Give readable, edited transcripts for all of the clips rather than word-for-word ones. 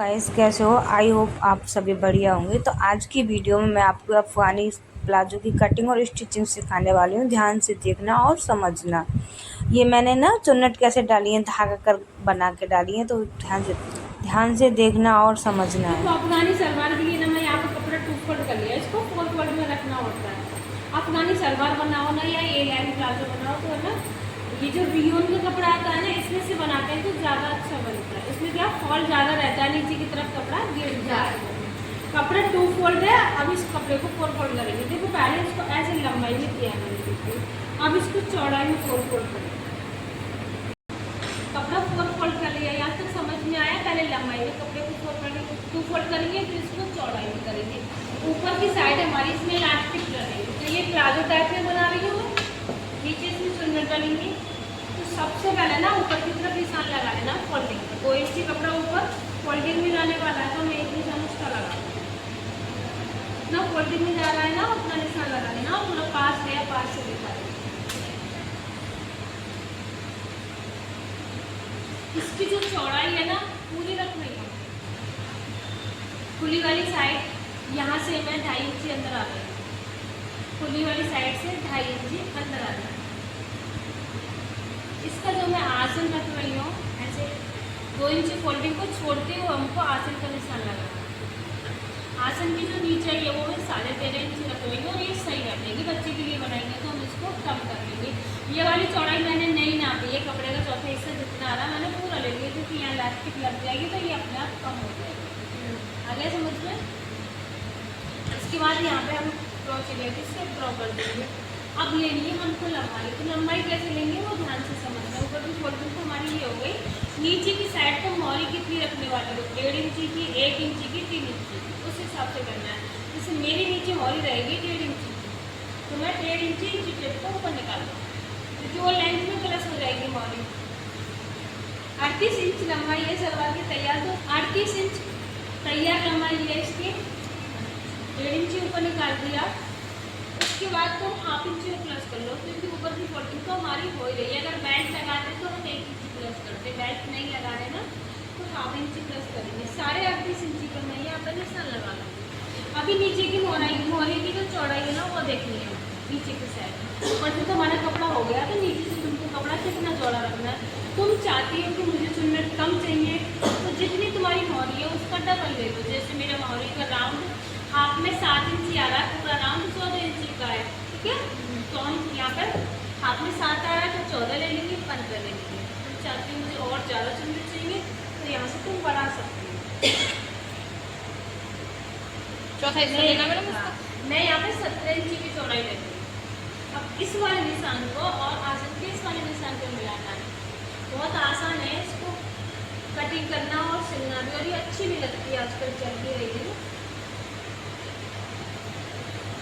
Guys, कैसे हो? I hope आप सभी बढ़िया होंगे। तो आज की वीडियो में मैं आपको अफ़गानी प्लाजो की कटिंग और स्टिचिंग सिखाने वाली हूँ। ध्यान से देखना और समझना। ये मैंने ना चुन्नट कैसे डाली है, धागा कर बना के डाली है, तो ध्यान से देखना और समझना है। तो अफगानी सलवार के लिए ना मैं यहाँ पे कपड़ा 2 फोल्ड कर लिया, इसको 4 फोल्ड में रखना होता है। अफगानी सलवार बनाओ ना या ए लाइन प्लाजो बनाओ तो है ना, ये जो रियोन का कपड़ा आता है ना, इसमें से बनाते हैं तो ज़्यादा अच्छा बनता है। इसमें क्या फॉल ज़्यादा रहता है, नीचे की तरफ कपड़ा गिर जाता है। कपड़ा 2 फोल्ड है, अब इस कपड़े को 4 फोल्ड करेंगे। देखो पहले इसको ऐसे लंबाई में किया मैंने, अब इसको चौड़ाई में 4 फोल्ड करेंगे। कपड़ा 4 फोल्ड कर लिया, यहाँ तक समझ में आया? पहले लंबाई में कपड़े को 2 फोल्ड करेंगे, फिर इसको चौड़ाई में करेंगे। ऊपर की साइड हमारी इसमें इलास्टिक लगेगी, तो ये प्लाजो टाइप में बना रही हूँ। नीचे इसमें चुन्नट डालेंगे, तो सबसे पहले ना ऊपर की तरफ निशान लगा लेना फोल्डिंग में। 2 इंच की कपड़ा ऊपर फोल्डिंग में जाने वाला है, तो मैं 1 निशान उसका लगा ना। फोल्डिंग में जा रहा है ना, अपना निशान लगा लेना और थोड़ा पास है या पास से दिखा देना। इसकी जो चौड़ाई है ना पूरी रख रही हूँ। खुली वाली साइड यहाँ से मैं 2.5 इंच अंदर आ गई, खुली वाली साइड से 2.5 इंच अंदर आ गई। इसका जो मैं आसन रख रही हूँ, ऐसे 2 इंच फोल्डिंग को छोड़ते हुए हमको आसन का निशान लगाना। आसन की जो नीचे है वो मैं 13.5 इंच रख रही हूँ, और ये सही रख देगी। बच्चे के लिए बनाएंगे तो हम इसको कम कर लेंगे। ये वाली चौड़ाई मैंने नहीं नापी है, कपड़े का चौथा हिस्सा जितना आ रहा मैंने पूरा ले लिया, क्योंकि यहाँ इलास्टिक लग जाएगी तो ये अपने आप कम हो जाएगी। आगे समझ में? इसके बाद यहाँ पे हम क्रोचेट लेके इससे ड्रॉ कर देंगे। अब लेनी है हमको लंबाई, तो लंबाई कैसे लेंगे वो ध्यान से समझना। ऊपर की फोल्डिंग तो हमारी ये हो गई। नीचे की साइड पर मोरी कितनी रखने वाली हो? 1.5 इंच की, 1 इंच की, 3 इंच की, उस हिसाब से करना है। जैसे मेरी नीचे मोरी रहेगी 1.5 इंच की, तो मैं 1.5 इंच टेप को ऊपर निकाल दूँ, क्योंकि वो लेंथ में प्लस हो जाएगी मोरी। 38 इंच लंबाई है सलवार की तैयार, तो 38 इंच तैयार लंबाई है इसकी। 1.5 इंच ऊपर निकाल दिया। उसके बाद तुम 1/2 इंच प्लस कर लो, क्योंकि ऊपर की फोल्डिंग तो हमारी हो ही रही है। अगर बेल्ट लगाते तो हम 1 इंच प्लस करते, बेल्ट नहीं लगा रहे ना तो 1/2 इंच प्लस करेंगे। 38.5 इंच पर मैं यहाँ पर निशान लगा लूँगी। अभी नीचे की मोहरी की जो चौड़ाई है ना वो देखनी है, नीचे की साइड। ऊपर से तो हमारा कपड़ा हो गया, तो नीचे से तुमको कपड़ा कितना चौड़ा रखना है। तुम चाहती हो कि मुझे चुन्नट कम चाहिए, तो जितनी तुम्हारी मोहरी है उसका डबल ले लो। जैसे मेरा मोहरी का राउंड हाफ में 7 इंच आ रहा है, पूरा राउंड 14 इंच का है, ठीक है। तो हम यहाँ पर हाफ में 7 आ रहा है, तो 14 ले लेंगे, 15 ले लेंगे। तुम चाहती हो मुझे और ज़्यादा चुन्नट चाहिए, तो यहाँ से तुम बढ़ा सकती हो। चौथा हिस्सा लेना मैडम इसका। मैं यहाँ पे 17 इंच की चौड़ाई ले लूँगी। अब इस वाले निशान को और आसन के इस वाले निशान को मिलाना है। बहुत आसान है इसको कटिंग करना और सिलना भी, और ये अच्छी भी लगती है, आजकल चल भी रही है।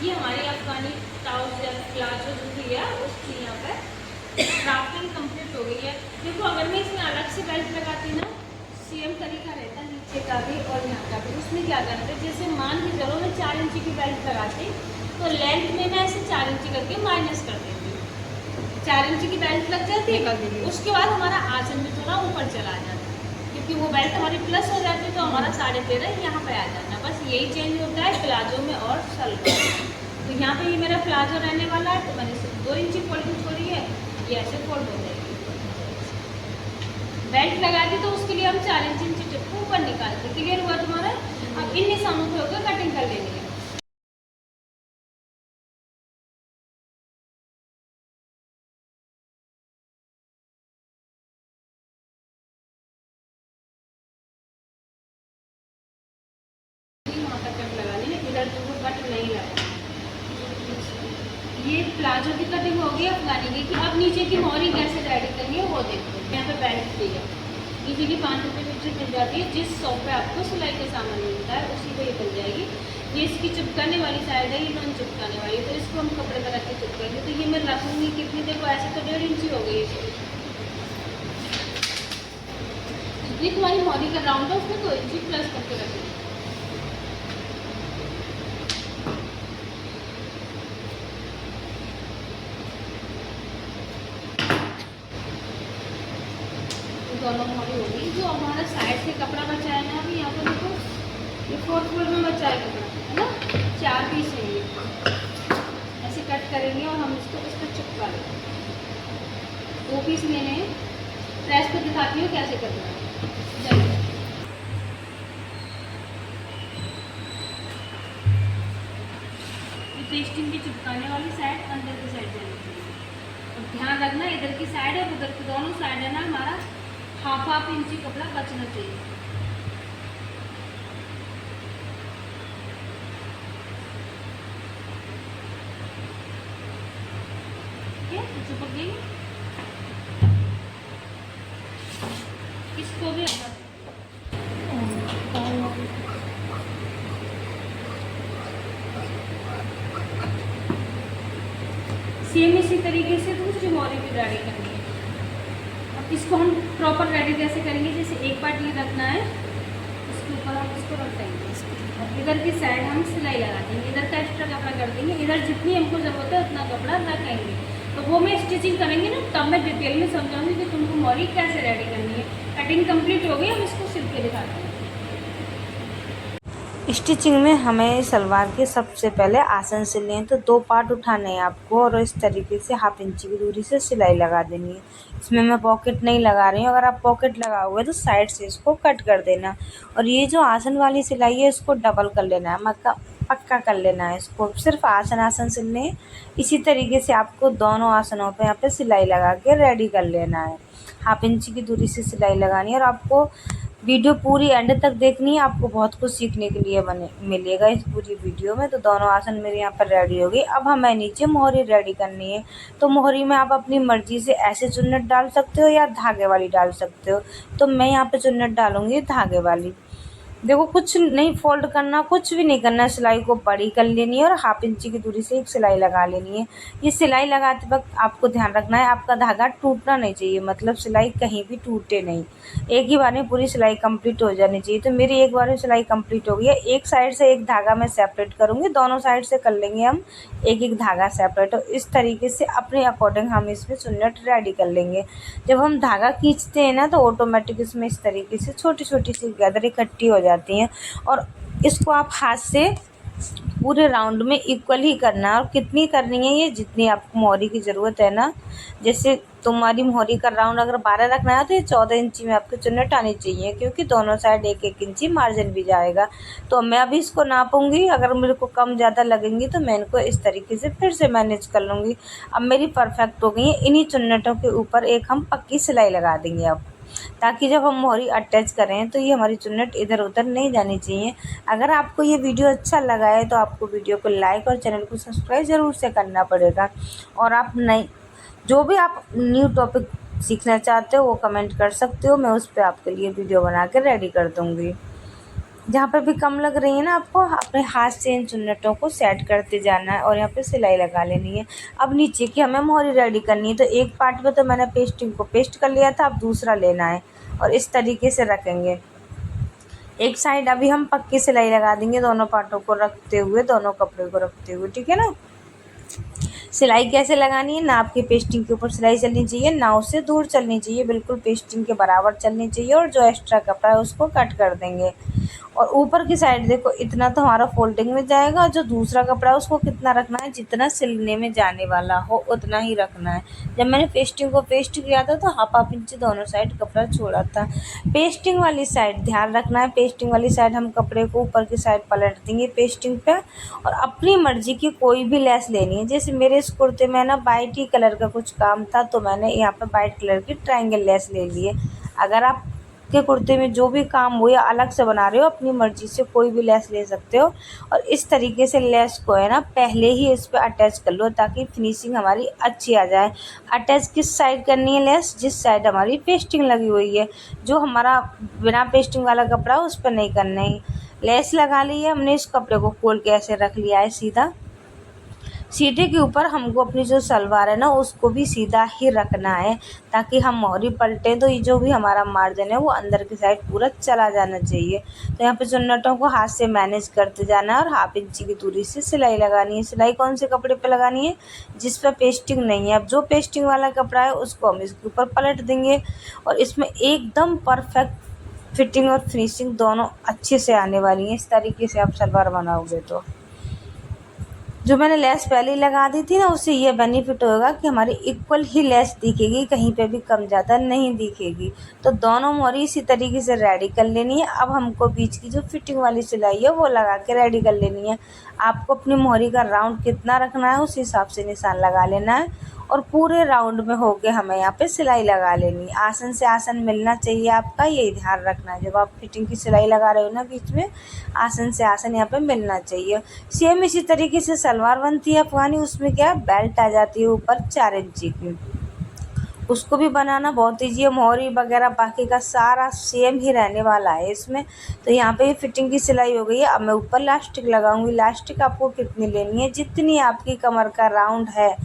ये हमारी अफगानी ट्राउजर प्लाजो जो भी है उसकी यहाँ पर क्राफ्टिंग कंप्लीट हो गई है। देखो अगर मैं इसमें अलग से बेल्ट लगाती ना, सेम तरीका रहता नीचे का भी और यहाँ का भी। उसमें क्या करते, जैसे मान के चलो मैं 4 इंच की बेल्ट लगाती, तो लेंथ में मैं ऐसे 4 इंच करके माइनस कर देती हूँ। 4 इंच की बेल्ट लग जाती है, उसके बाद हमारा आसन भी थोड़ा ऊपर चला जाता है, क्योंकि वो बेल्ट हमारी प्लस हो जाती है, तो हमारा 13.5 यहाँ पे आ जाता है। बस यही चेंज होता है प्लाजो में और सलवार। तो यहाँ पे ये मेरा प्लाजो रहने वाला है, तो मैंने सिर्फ 2 इंच फोल्डिंग छोड़ी है, ये ऐसे फोल्ड हो जाएगी। बेल्ट लगा दी तो उसके लिए हम 4 इंच टिप को ऊपर निकालते। क्लियर हुआ तुम्हारा? अब इन निशानों पे होकर कटिंग कर लेंगे। वहाँ तक कट लगा ली, इधर तुमको कट नहीं लगा। ये प्लाजो की कटिंग होगी अफगानी की। कि अब नीचे की मोरी कैसे रेडी करनी है वो देखो। यहाँ पे बेल्ट दिया, नीचे की 5 रुपये मीटर मिल जाती है। जिस शॉप पे आपको सिलाई का सामान मिलता है उसी पे ये मिल जाएगी। ये इसकी चिपकाने वाली साइड है, ये नॉन चिपकाने वाली, तो इसको हम कपड़े पर रख के चिपकाएंगे। तो ये मैं रखूँगी कितनी, देखो ऐसे तो 1.5 इंच हो गई। जितनी तुम्हारी मोरी का राउंड है उसमें 2 इंच प्लस करके रखेंगे। दोनों मोरी होगी। जो हमारा साइड से कपड़ा बचा है ना, अभी यहाँ पर वाले 2 पीस लेने हैं। प्रेस को दिखाती हूँ कैसे करना है। चलिए, ये पेस्टिंग की चिपकाने वाली साइड अंदर की साइड जानी चाहिए और ध्यान रखना इधर की साइड और उधर की दोनों साइड है ना हमारा हाफ इंची कपड़ा बचना चाहिए। ठीक है, तो चिपक गई। इसको भी सेम इसी तरीके से दूसरी मोरी भी रेडी करनी है। अब इसको हम प्रॉपर रेडी कैसे करेंगे, जैसे एक पार्ट ये रखना है, इसके ऊपर हम इसको रख देंगे और इधर की साइड हम सिलाई लगा देंगे, इधर का एक्स्ट्रा कपड़ा कर देंगे, इधर जितनी हमको ज़रूरत है उतना कपड़ा रखेंगे। तो वो मैं स्टिचिंग करेंगे ना तब मैं डिटेल में समझाऊंगी कि तुमको मोरी कैसे रेडी करनी है। कटिंग कंप्लीट हो गई, हम इसको सिल के दिखाते हैं। स्टिचिंग में हमें सलवार के सबसे पहले आसन सिलने हैं, तो 2 पार्ट उठाने हैं आपको और इस तरीके से हाफ इंची की दूरी से सिलाई लगा देनी है। इसमें मैं पॉकेट नहीं लगा रही हूँ, अगर आप पॉकेट लगाओगे तो साइड से इसको कट कर देना। और ये जो आसन वाली सिलाई है इसको डबल कर लेना है, पक्का कर लेना है। इसको सिर्फ आसन सिलने हैं। इसी तरीके से आपको दोनों आसनों पे यहाँ पे सिलाई लगा के रेडी कर लेना है। हाफ इंची की दूरी से सिलाई लगानी है और आपको वीडियो पूरी एंड तक देखनी है, आपको बहुत कुछ सीखने के लिए मिलेगा इस पूरी वीडियो में। तो दोनों आसन मेरे यहाँ पर रेडी हो गई। अब हमें नीचे मोहरी रेडी करनी है। तो मोहरी में आप अपनी मर्ज़ी से ऐसे चुन्नट डाल सकते हो या धागे वाली डाल सकते हो। तो मैं यहाँ पे चुन्नट डालूँगी धागे वाली। देखो कुछ नहीं फोल्ड करना, कुछ भी नहीं करना, सिलाई को बड़ी कर लेनी है और हाफ इंची की दूरी से एक सिलाई लगा लेनी है। ये सिलाई लगाते वक्त आपको ध्यान रखना है आपका धागा टूटना नहीं चाहिए, मतलब सिलाई कहीं भी टूटे नहीं। एक ही बार में पूरी सिलाई कंप्लीट हो जानी चाहिए। तो मेरी एक बार में सिलाई कंप्लीट हो गई है। एक साइड से एक धागा मैं सेपरेट करूँगी, दोनों साइड से कर लेंगे हम एक धागा सेपरेट। और इस तरीके से अपने अकॉर्डिंग हम इसमें चुन्नट रेडी कर लेंगे। जब हम धागा खींचते हैं ना तो ऑटोमेटिक इसमें इस तरीके से छोटी छोटी सी गैदर इकट्ठी हो जाती हैं और इसको आप हाथ से पूरे राउंड में इक्वल ही करना है। और कितनी करनी है, ये जितनी आपको मोहरी की ज़रूरत है ना। जैसे तुम्हारी मोहरी का राउंड अगर 12 रखना है तो ये 14 इंची में आपको चुन्नट आनी चाहिए, क्योंकि दोनों साइड 1-1 इंची मार्जिन भी जाएगा। तो मैं अभी इसको नापूंगी, अगर मेरे को कम ज़्यादा लगेंगी तो मैं इनको इस तरीके से फिर से मैनेज कर लूँगी। अब मेरी परफेक्ट हो गई है। इन्हीं चुन्नटों के ऊपर एक हम पक्की सिलाई लगा देंगे अब, ताकि जब हम मोहरी अटैच करें तो ये हमारी चुन्नट इधर उधर नहीं जानी चाहिए। अगर आपको ये वीडियो अच्छा लगा है तो आपको वीडियो को लाइक और चैनल को सब्सक्राइब ज़रूर से करना पड़ेगा। और आप नई जो भी आप न्यू टॉपिक सीखना चाहते हो वो कमेंट कर सकते हो, मैं उस पर आपके लिए वीडियो बना के रेडी कर दूँगी। जहाँ पर भी कम लग रही है ना आपको अपने हाथ से इन चुन्नटों को सेट करते जाना है और यहाँ पे सिलाई लगा लेनी है। अब नीचे की हमें मोहरी रेडी करनी है। तो एक पार्ट में तो मैंने पेस्टिंग को पेस्ट कर लिया था, अब दूसरा लेना है और इस तरीके से रखेंगे। एक साइड अभी हम पक्की सिलाई लगा देंगे, दोनों पार्टों को रखते हुए, दोनों कपड़े को रखते हुए, ठीक है ना। सिलाई कैसे लगानी है, ना आपकी पेस्टिंग के ऊपर सिलाई चलनी चाहिए ना उससे दूर चलनी चाहिए, बिल्कुल पेस्टिंग के बराबर चलनी चाहिए। और जो एक्स्ट्रा कपड़ा है उसको कट कर देंगे। और ऊपर की साइड देखो इतना तो हमारा फोल्डिंग में जाएगा, जो दूसरा कपड़ा है उसको कितना रखना है, जितना सिलने में जाने वाला हो उतना ही रखना है। जब मैंने पेस्टिंग को पेस्ट किया था तो हाफ इंच दोनों साइड कपड़ा छोड़ा था। पेस्टिंग वाली साइड ध्यान रखना है, पेस्टिंग वाली साइड हम कपड़े को ऊपर की साइड पलट देंगे पेस्टिंग पे और अपनी मर्जी की कोई भी लेस लेनी है। जैसे मेरे इस कुर्ते में ना वाइट ही कलर का कुछ काम था तो मैंने यहाँ पे वाइट कलर की ट्रायंगल लेस ले ली है। अगर आप के कुर्ते में जो भी काम हो या अलग से बना रहे हो अपनी मर्जी से कोई भी लेस ले सकते हो। और इस तरीके से लेस को है ना पहले ही इस पे अटैच कर लो ताकि फिनिशिंग हमारी अच्छी आ जाए। अटैच किस साइड करनी है लेस, जिस साइड हमारी पेस्टिंग लगी हुई है। जो हमारा बिना पेस्टिंग वाला कपड़ा है उस पर नहीं करना है। लेस लगा ली है हमने, इस कपड़े को खोल के ऐसे रख लिया है सीधा। सीधे के ऊपर हमको अपनी जो सलवार है ना उसको भी सीधा ही रखना है ताकि हम मोहरी पलटें तो ये जो भी हमारा मार्जिन है वो अंदर की साइड पूरा चला जाना चाहिए। तो यहाँ पे चुन्नटों को हाथ से मैनेज करते जाना है और हाफ इंची की दूरी से सिलाई लगानी है। सिलाई कौन से कपड़े पे लगानी है, जिस पर पेस्टिंग नहीं है। अब जो पेस्टिंग वाला कपड़ा है उसको हम इसके ऊपर पलट देंगे और इसमें एकदम परफेक्ट फिटिंग और फिनिशिंग दोनों अच्छे से आने वाली हैं। इस तरीके से आप सलवार बनाओगे तो जो मैंने लेस पहले ही लगा दी थी ना, उससे ये बेनिफिट होगा कि हमारी इक्वल ही लेस दिखेगी, कहीं पे भी कम ज़्यादा नहीं दिखेगी। तो दोनों मोहरी इसी तरीके से रेडी कर लेनी है। अब हमको बीच की जो फिटिंग वाली सिलाई है वो लगा के रेडी कर लेनी है। आपको अपनी मोहरी का राउंड कितना रखना है उस हिसाब से निशान लगा लेना है और पूरे राउंड में होके हमें यहाँ पे सिलाई लगा लेनी है। आसन से आसन मिलना चाहिए आपका, यही ध्यान रखना है। जब आप फिटिंग की सिलाई लगा रहे हो ना बीच में, आसन से आसन यहाँ पे मिलना चाहिए। सेम इसी तरीके से सलवार बनती है अफगानी, उसमें क्या है बेल्ट आ जाती है ऊपर 4 इंची की, उसको भी बनाना बहुत ईजी है। मोहरी वगैरह बाकी का सारा सेम ही रहने वाला है इसमें। तो यहाँ पे फिटिंग की सिलाई हो गई है। अब मैं ऊपर लास्टिक लगाऊंगी। लास्टिक आपको कितनी लेनी है, जितनी आपकी कमर का राउंड है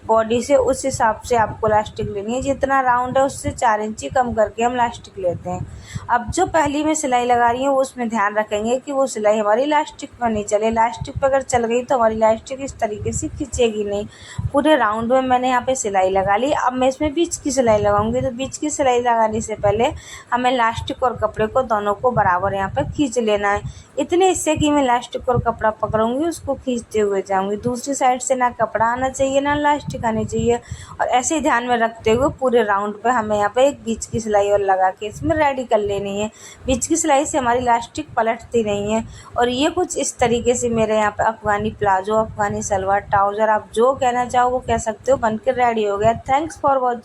बॉडी से उस हिसाब से आपको लास्टिक लेनी है। जितना राउंड है उससे 4 इंची कम करके हम लास्टिक लेते हैं। अब जो पहली में सिलाई लगा रही हूँ वो उसमें ध्यान रखेंगे कि वो सिलाई हमारी लास्टिक पर नहीं चले। लास्टिक पर अगर चल गई तो हमारी लास्टिक इस तरीके से खींचेगी नहीं। पूरे राउंड में मैंने यहाँ पे सिलाई लगा ली। अब मैं इसमें बीच की सिलाई लगाऊंगी। तो बीच की सिलाई लगाने से पहले हमें लास्टिक और कपड़े को दोनों को बराबर यहाँ पे खींच लेना है। इतने हिस्से की मैं लास्टिक और कपड़ा पकड़ूंगी, उसको खींचते हुए जाऊंगी। दूसरी साइड से ना कपड़ा आना चाहिए ना लास्टिक आनी चाहिए। और ऐसे ही ध्यान में रखते हुए पूरे राउंड पे हमें यहाँ पे एक बीच की सिलाई और लगा के इसमें रेडी कर लेनी है। बीच की सिलाई से हमारी लास्टिक पलटती नहीं है। और ये कुछ इस तरीके से मेरे यहाँ पे अफगानी प्लाजो, अफगानी सलवार, ट्राउज़र, आप जो कहना चाहो वो कह सकते हो, बनकर रेडी हो गया। Thanks for watching.